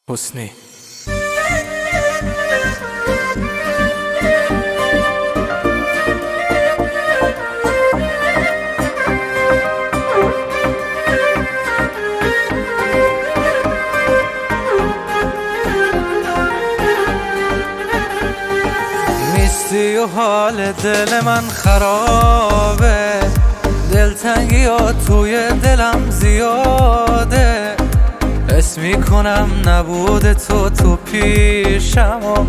حسنی. نیستی و حال دل من خرابه، دلتنگی ها توی دلم زیاده. حس میکنم نبود تو پیشم و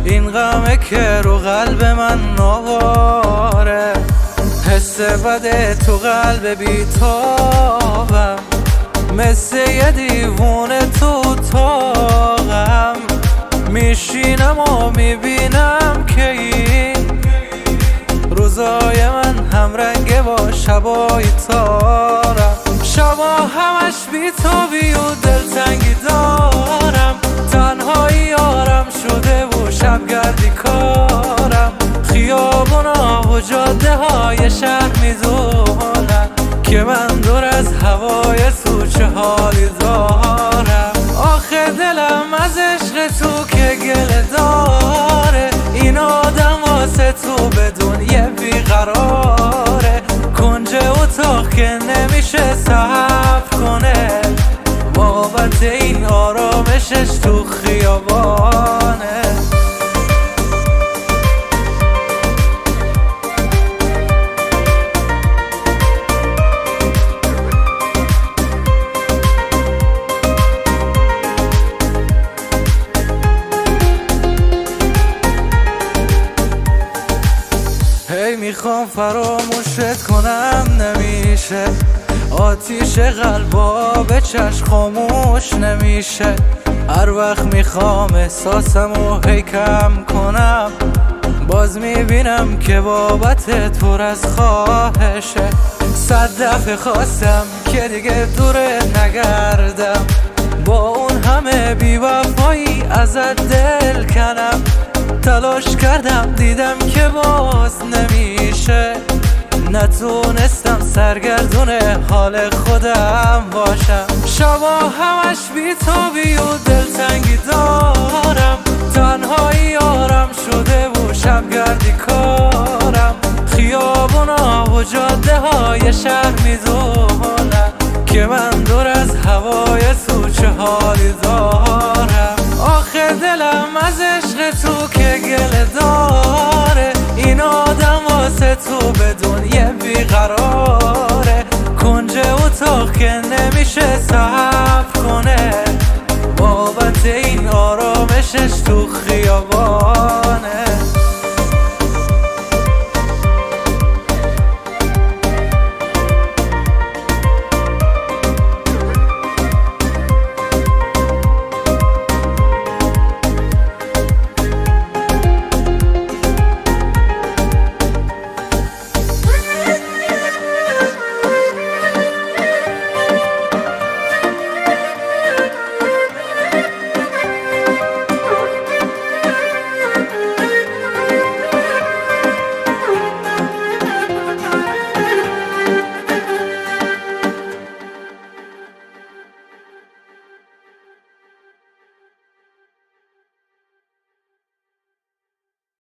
این غمه که رو قلب من نواره. حس بده تو قلب بیتابم، مثل یه دیوونه تو اتاقم. میشینم و میبینم که این روزای من همرنگه با شبای تارم. شبا همش بیتابی و دلتنگی دارم، تنهایی یارم شده و شبگردی کارم. خیابونا و جاده های شهر میدونن که من دور از هوای تو چه حالی دارم. آخه دلم از عشق تو که گله داره، این آدم واسه تو بدون یه بیقراره. کنج اتاق که نمیشه صبر کنه، بابت این آرامشش تو خیابانه. هی میخوام فراموشت کنم نمیشه، آتیش قلبا به چشم خاموش نمیشه. هر وقت میخوام احساسمو هی کم کنم، باز میبینم که بابت پر از خواهشه. 100 دفعه خواستم که دیگه دوره نگردم، با اون همه بیوفایی ازت دل کنم. تلاش کردم دیدم که باز نمیشه، نتونستم سرگردون حال خودم باشم. شبا همش بیتابی و دلتنگی دارم، تنهایی یارم شده و شبگردی کارم. خیابونا و جاده های شهر میدونن که من دور از هوای تو چه حالی دارم. آخه دلم از عشق تو که گله داره، این آدم واسه تو بدون یه بیقراره. کنج اتاق که نمیشه صبر کنه، بابت این آرامشش تو خیابان.